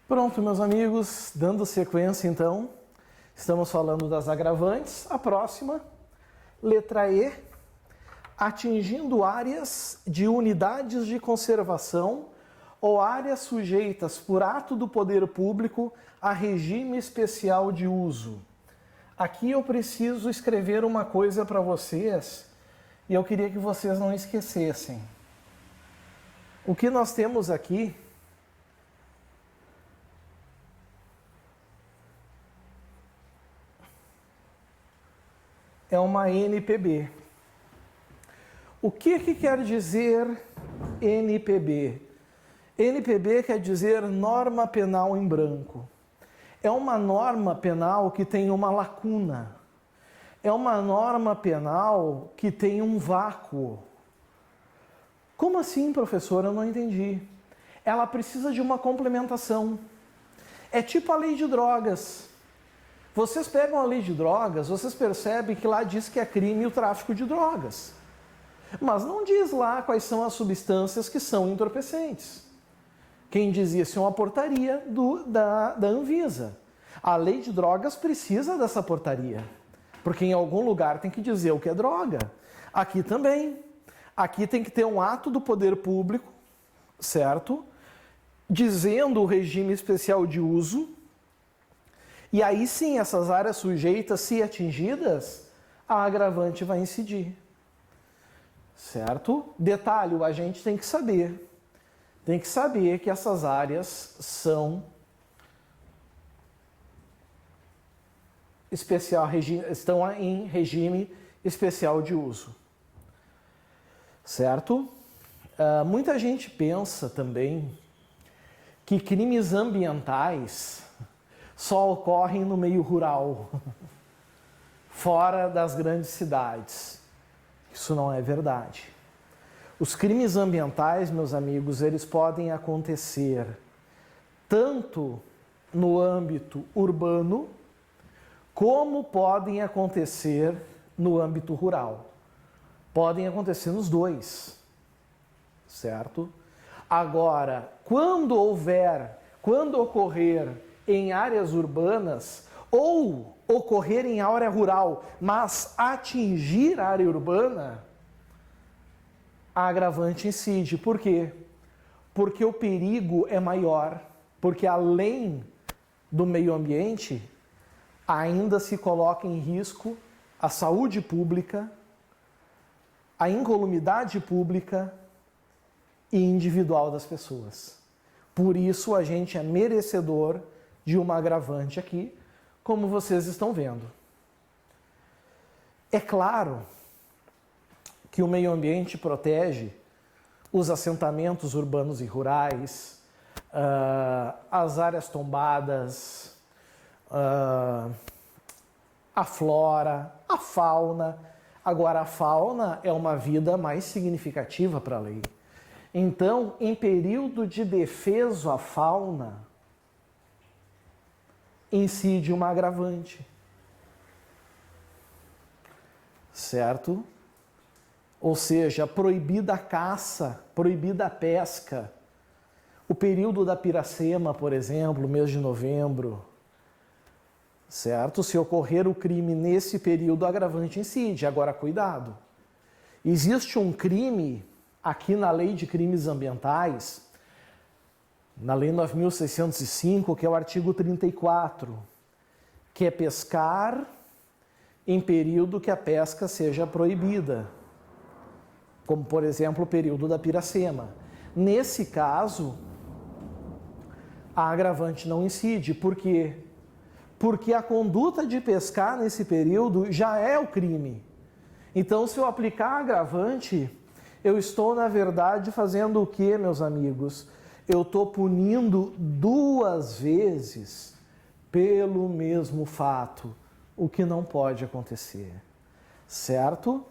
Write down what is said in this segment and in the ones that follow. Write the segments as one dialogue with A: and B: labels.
A: Pronto, meus amigos, dando sequência então, estamos falando das agravantes. A próxima, letra E, atingindo áreas de unidades de conservação ou áreas sujeitas por ato do poder público a regime especial de uso. Aqui eu preciso escrever uma coisa para vocês e eu queria que vocês não esquecessem. O que nós temos aqui é uma NPB. O que quer dizer NPB? NPB quer dizer norma penal em branco. É uma norma penal que tem uma lacuna. É uma norma penal que tem um vácuo. Como assim, professor? Eu não entendi. Ela precisa de uma complementação. É tipo a lei de drogas. Vocês pegam a lei de drogas, vocês percebem que lá diz que é crime o tráfico de drogas. Mas não diz lá quais são as substâncias que são entorpecentes. Quem diz isso é uma portaria da Anvisa. A lei de drogas precisa dessa portaria, porque em algum lugar tem que dizer o que é droga. Aqui também. Aqui tem que ter um ato do poder público, certo? Dizendo o regime especial de uso. E aí sim, essas áreas sujeitas, se atingidas, a agravante vai incidir. Certo? Detalhe, o agente tem que saber. Tem que saber que essas áreas estão em regime especial de uso. Certo? Muita gente pensa também que crimes ambientais só ocorrem no meio rural, fora das grandes cidades. Isso não é verdade. Os crimes ambientais, meus amigos, eles podem acontecer tanto no âmbito urbano, como podem acontecer no âmbito rural. Podem acontecer nos dois, certo? Agora, quando ocorrer em áreas urbanas ou ocorrer em área rural, mas atingir a área urbana, a agravante incide. Por quê? Porque o perigo é maior, porque além do meio ambiente, ainda se coloca em risco a saúde pública, a incolumidade pública e individual das pessoas. Por isso a gente é merecedor de uma agravante aqui, como vocês estão vendo. É claro que o meio ambiente protege os assentamentos urbanos e rurais, as áreas tombadas, a flora, a fauna. Agora, a fauna é uma vida mais significativa para a lei. Então, em período de defeso à fauna, incide uma agravante. Certo? Ou seja, proibida a caça, proibida a pesca. O período da piracema, por exemplo, mês de novembro. Certo? Se ocorrer o crime nesse período, a agravante incide. Agora, cuidado. Existe um crime aqui na Lei de Crimes Ambientais, na Lei 9.605, que é o artigo 34, que é pescar em período que a pesca seja proibida, como, por exemplo, o período da piracema. Nesse caso, a agravante não incide. Por quê? Porque a conduta de pescar nesse período já é o crime. Então, se eu aplicar a agravante, eu estou, na verdade, fazendo o quê, meus amigos? Eu estou punindo duas vezes pelo mesmo fato, o que não pode acontecer. Certo?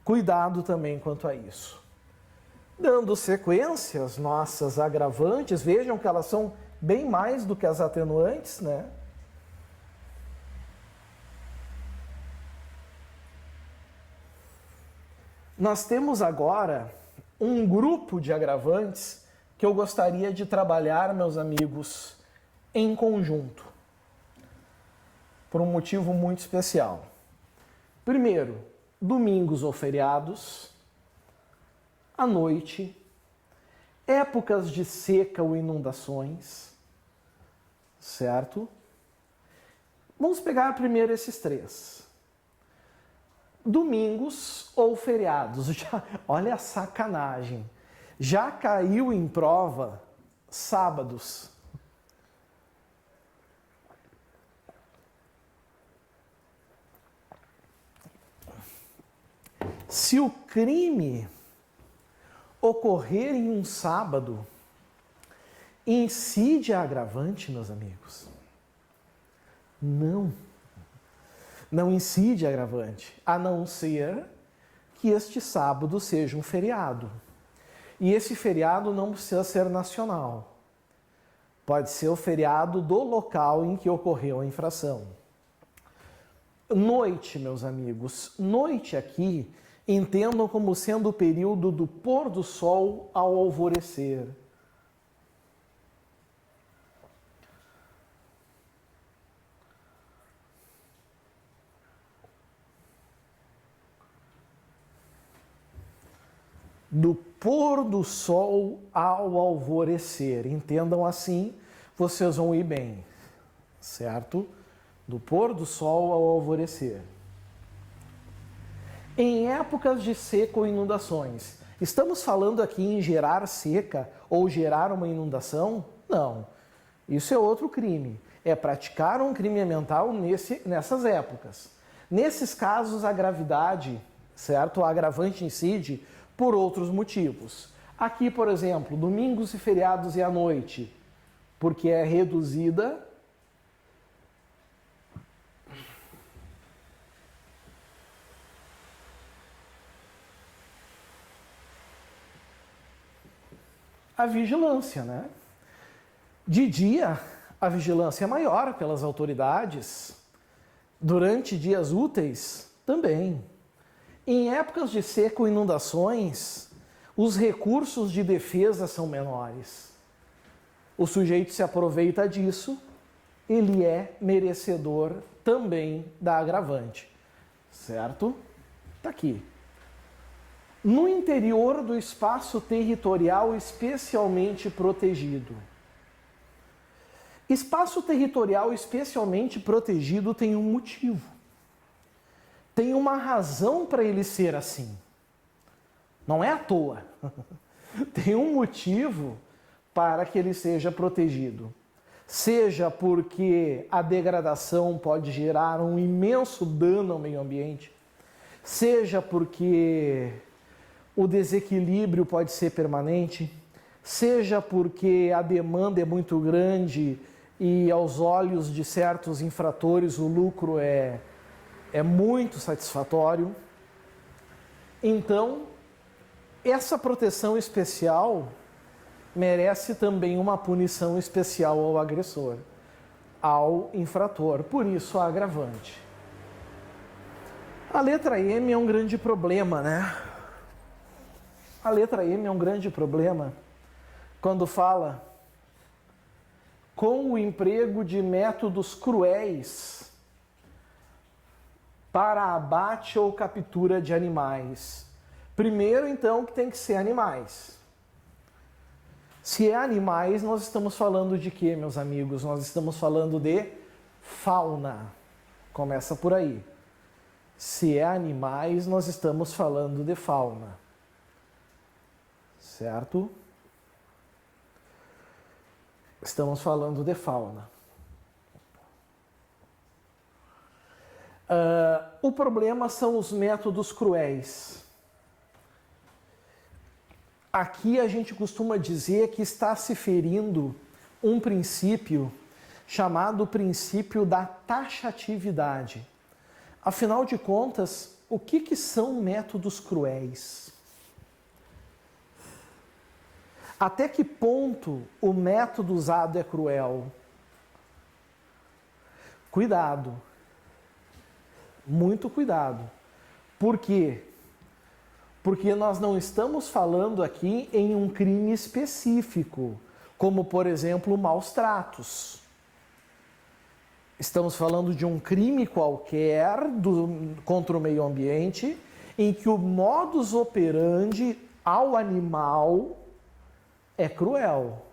A: Cuidado também quanto a isso. Dando sequência às nossas agravantes, vejam que elas são bem mais do que as atenuantes, né? Nós temos agora um grupo de agravantes que eu gostaria de trabalhar, meus amigos, em conjunto, por um motivo muito especial. Primeiro, domingos ou feriados, à noite, épocas de seca ou inundações, certo? Vamos pegar primeiro esses três. Domingos ou feriados. Olha a sacanagem. Já caiu em prova sábados. Se o crime ocorrer em um sábado, incide a agravante, meus amigos? Não. Não incide a agravante, a não ser que este sábado seja um feriado. E esse feriado não precisa ser nacional. Pode ser o feriado do local em que ocorreu a infração. Noite, meus amigos. Noite aqui, entendam como sendo o período do pôr do sol ao alvorecer. Do pôr do sol ao alvorecer. Entendam assim, vocês vão ir bem, certo? Do pôr do sol ao alvorecer. Em épocas de seca ou inundações, estamos falando aqui em gerar seca ou gerar uma inundação? Não. Isso é outro crime. É praticar um crime ambiental nessas épocas. Nesses casos, a gravidade, certo? O agravante incide por outros motivos. Aqui, por exemplo, domingos e feriados e à noite, porque é reduzida a vigilância, né? De dia, a vigilância é maior pelas autoridades. Durante dias úteis, também. Em épocas de seca ou inundações, os recursos de defesa são menores. O sujeito se aproveita disso, ele é merecedor também da agravante. Certo? Está aqui. No interior do espaço territorial especialmente protegido. Espaço territorial especialmente protegido tem um motivo. Tem uma razão para ele ser assim. Não é à toa. Tem um motivo para que ele seja protegido. Seja porque a degradação pode gerar um imenso dano ao meio ambiente, seja porque o desequilíbrio pode ser permanente, seja porque a demanda é muito grande e aos olhos de certos infratores o lucro é muito satisfatório. Então, essa proteção especial merece também uma punição especial ao agressor, ao infrator, por isso a agravante. A letra M é um grande problema, né? A letra M é um grande problema quando fala com o emprego de métodos cruéis para abate ou captura de animais. Primeiro, então, que tem que ser animais. Se é animais, nós estamos falando de quê, meus amigos? Nós estamos falando de fauna. Começa por aí. Se é animais, nós estamos falando de fauna. Certo? Estamos falando de fauna. O problema são os métodos cruéis. Aqui a gente costuma dizer que está se ferindo um princípio chamado princípio da taxatividade. Afinal de contas, o que são métodos cruéis? Até que ponto o método usado é cruel? Cuidado. Muito cuidado. Por quê? Porque nós não estamos falando aqui em um crime específico, como, por exemplo, maus tratos. Estamos falando de um crime qualquer contra o meio ambiente, em que o modus operandi ao animal é cruel.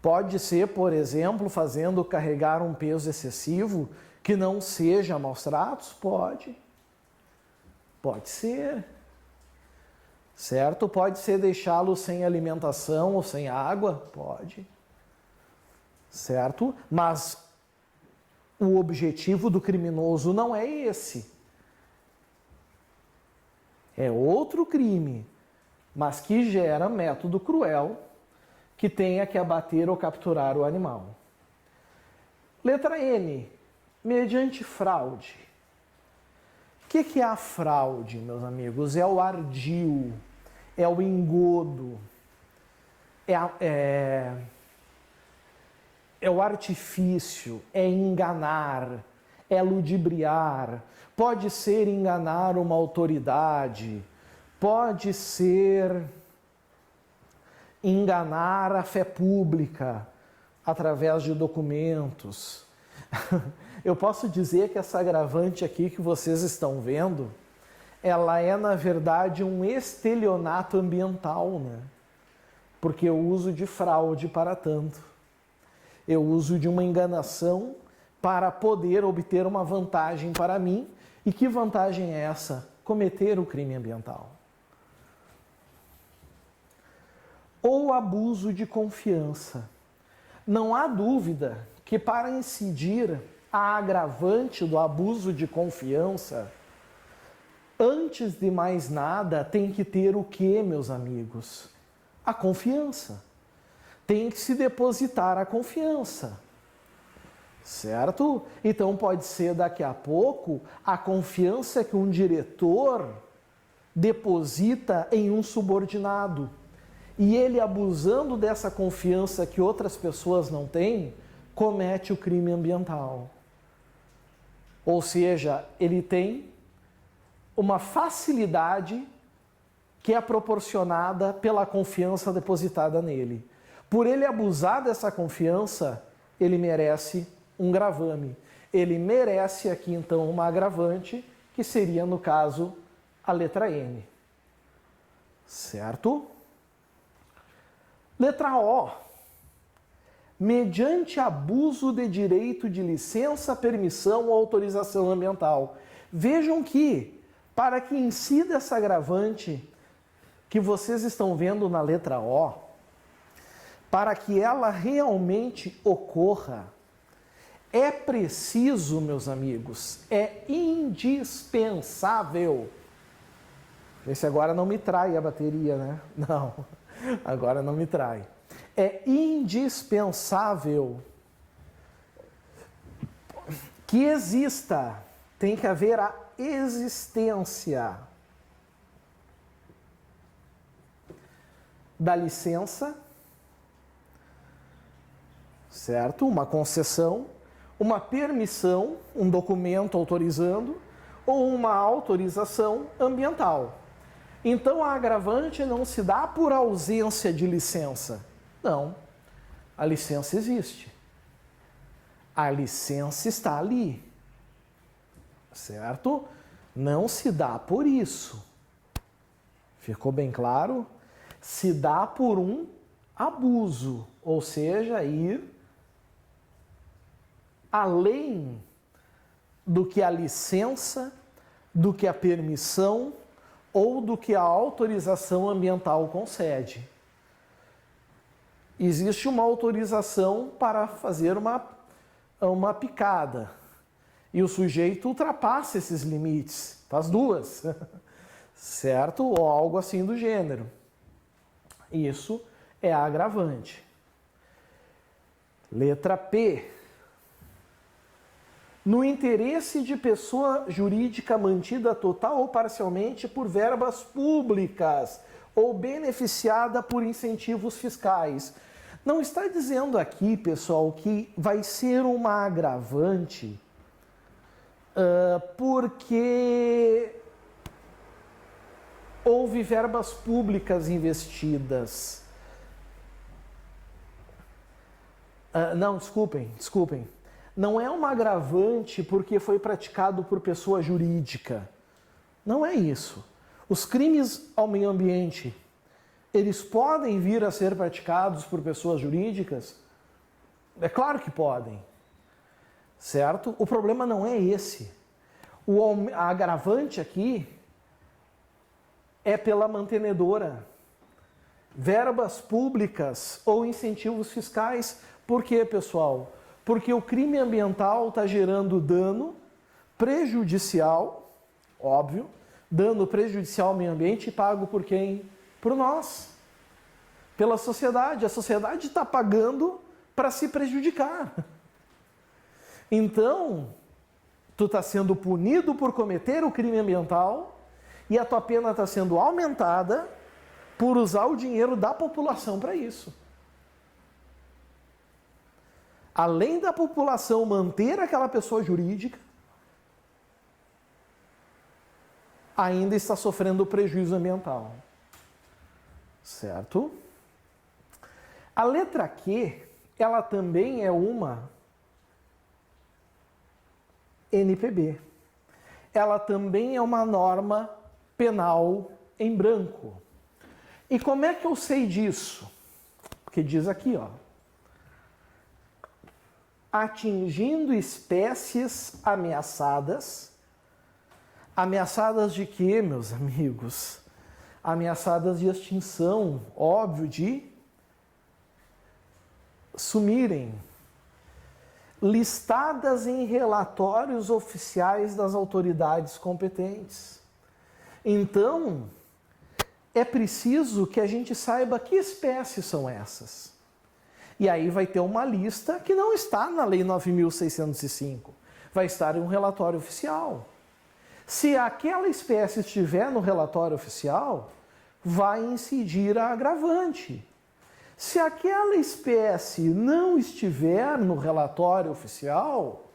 A: Pode ser, por exemplo, fazendo carregar um peso excessivo que não seja maus tratos? Pode. Pode ser. Certo? Pode ser deixá-lo sem alimentação ou sem água? Pode. Certo? Mas o objetivo do criminoso não é esse. É outro crime, mas que gera método cruel que tenha que abater ou capturar o animal. Letra N, mediante fraude. O que é a fraude, meus amigos? É o ardil, é o engodo, é o artifício, é enganar, é ludibriar. Pode ser enganar uma autoridade, pode ser enganar a fé pública através de documentos. Eu posso dizer que essa agravante aqui que vocês estão vendo, ela é na verdade um estelionato ambiental, né? Porque eu uso de fraude para tanto. Eu uso de uma enganação para poder obter uma vantagem para mim. E que vantagem é essa? Cometer o crime ambiental. Ou abuso de confiança. Não há dúvida que para incidir a agravante do abuso de confiança, antes de mais nada, tem que ter o quê, meus amigos? A confiança. Tem que se depositar a confiança. Certo? Então pode ser daqui a pouco a confiança que um diretor deposita em um subordinado. E ele, abusando dessa confiança que outras pessoas não têm, comete o crime ambiental. Ou seja, ele tem uma facilidade que é proporcionada pela confiança depositada nele. Por ele abusar dessa confiança, ele merece um gravame. Ele merece aqui então uma agravante, que seria, no caso, a letra N. Certo? Letra O. Mediante abuso de direito de licença, permissão ou autorização ambiental. Vejam que, para que incida essa agravante que vocês estão vendo na letra O, para que ela realmente ocorra, é preciso, meus amigos, é indispensável. Vê se agora não me trai a bateria, né? Não, agora não me trai. É indispensável que exista, tem que haver a existência da licença, certo? Uma concessão, uma permissão, um documento autorizando, ou uma autorização ambiental. Então, a agravante não se dá por ausência de licença. Não, a licença existe. A licença está ali, certo? Não se dá por isso. Ficou bem claro? Se dá por um abuso, ou seja, ir além do que a licença, do que a permissão ou do que a autorização ambiental concede. Existe uma autorização para fazer uma picada e o sujeito ultrapassa esses limites, faz duas, certo? Ou algo assim do gênero. Isso é agravante. Letra P. No interesse de pessoa jurídica mantida total ou parcialmente por verbas públicas ou beneficiada por incentivos fiscais. Não está dizendo aqui, pessoal, que vai ser uma agravante porque houve verbas públicas investidas. Não, desculpem. não é uma agravante porque foi praticado por pessoa jurídica. Não é isso. Os crimes ao meio ambiente, eles podem vir a ser praticados por pessoas jurídicas? É claro que podem, certo? O problema não é esse. A agravante aqui é pela mantenedora. Verbas públicas ou incentivos fiscais. Por quê, pessoal? Porque o crime ambiental está gerando dano prejudicial, óbvio, dano prejudicial ao meio ambiente pago por quem? Por nós. Pela sociedade. A sociedade está pagando para se prejudicar. Então, tu está sendo punido por cometer o crime ambiental e a tua pena está sendo aumentada por usar o dinheiro da população para isso. Além da população manter aquela pessoa jurídica, ainda está sofrendo prejuízo ambiental. Certo? A letra Q, ela também é uma NPB. Ela também é uma norma penal em branco. E como é que eu sei disso? Porque diz aqui, ó. Atingindo espécies ameaçadas. Ameaçadas de quê, meus amigos? Ameaçadas de extinção, óbvio, de sumirem. Listadas em relatórios oficiais das autoridades competentes. Então, é preciso que a gente saiba que espécies são essas. E aí vai ter uma lista que não está na Lei 9.605. Vai estar em um relatório oficial. Se aquela espécie estiver no relatório oficial, vai incidir a agravante. Se aquela espécie não estiver no relatório oficial,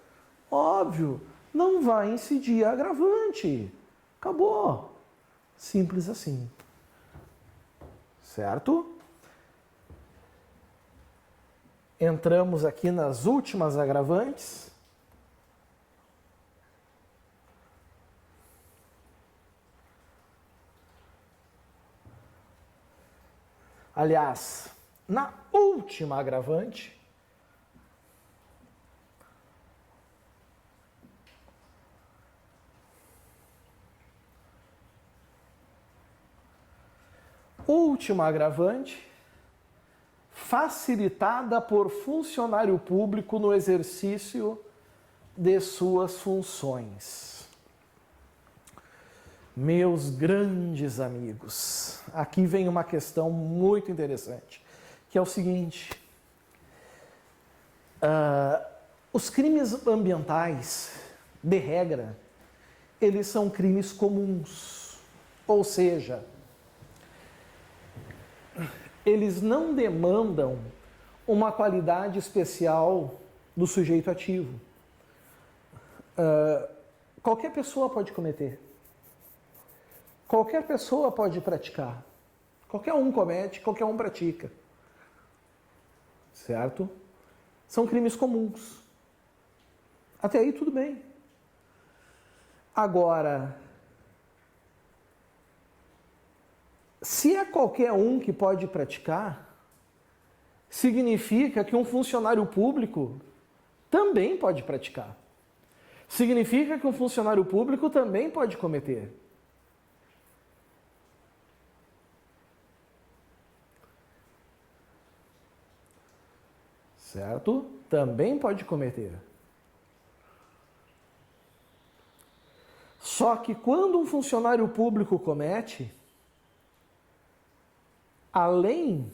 A: óbvio, não vai incidir a agravante. Acabou. Simples assim. Certo? Entramos aqui nas últimas agravantes. Aliás, na última agravante, facilitada por funcionário público no exercício de suas funções. Meus grandes amigos, aqui vem uma questão muito interessante, que é o seguinte: os crimes ambientais, de regra, eles são crimes comuns, ou seja, eles não demandam uma qualidade especial do sujeito ativo. Qualquer pessoa pode cometer. Qualquer pessoa pode praticar. Qualquer um comete, qualquer um pratica. Certo? São crimes comuns. Até aí tudo bem. Agora, se é qualquer um que pode praticar, significa que um funcionário público também pode praticar. Significa que um funcionário público também pode cometer. Certo? Também pode cometer. Só que quando um funcionário público comete, além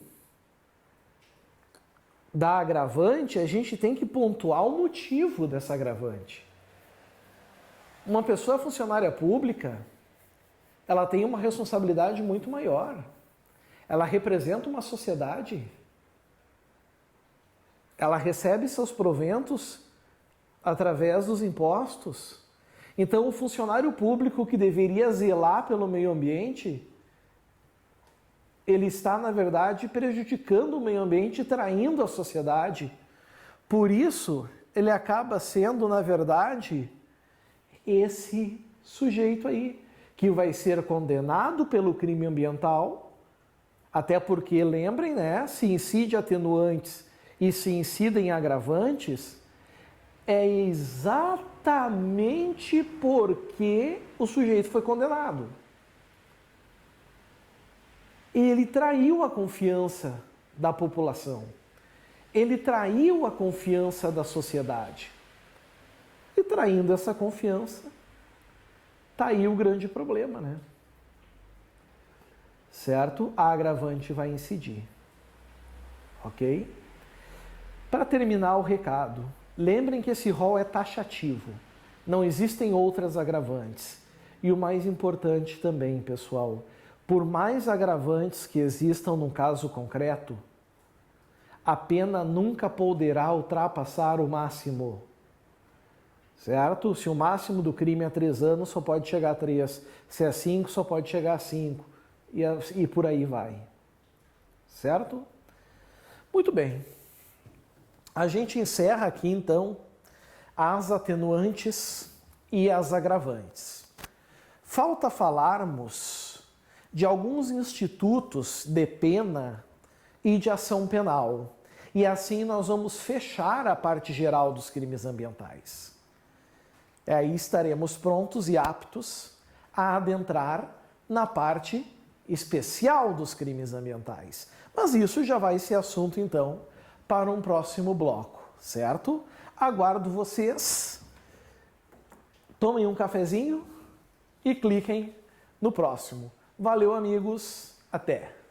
A: da agravante, a gente tem que pontuar o motivo dessa agravante. Uma pessoa funcionária pública, ela tem uma responsabilidade muito maior. Ela representa uma sociedade. Ela recebe seus proventos através dos impostos. Então, o funcionário público que deveria zelar pelo meio ambiente, ele está, na verdade, prejudicando o meio ambiente e traindo a sociedade. Por isso, ele acaba sendo, na verdade, esse sujeito aí, que vai ser condenado pelo crime ambiental, até porque, lembrem, né, se incide atenuantes e se incidem agravantes, é exatamente porque o sujeito foi condenado. Ele traiu a confiança da população. Ele traiu a confiança da sociedade. E traindo essa confiança, tá aí o grande problema, né? Certo? A agravante vai incidir. Ok? Para terminar o recado, lembrem que esse rol é taxativo. Não existem outras agravantes. E o mais importante também, pessoal, por mais agravantes que existam num caso concreto, a pena nunca poderá ultrapassar o máximo. Certo? Se o máximo do crime é 3 anos, só pode chegar a 3. Se é 5, só pode chegar a 5. E por aí vai. Certo? Muito bem. A gente encerra aqui, então, as atenuantes e as agravantes. Falta falarmos de alguns institutos de pena e de ação penal. E assim nós vamos fechar a parte geral dos crimes ambientais. Aí estaremos prontos e aptos a adentrar na parte especial dos crimes ambientais. Mas isso já vai ser assunto, então, para um próximo bloco, certo? Aguardo vocês. Tomem um cafezinho e cliquem no próximo. Valeu, amigos. Até!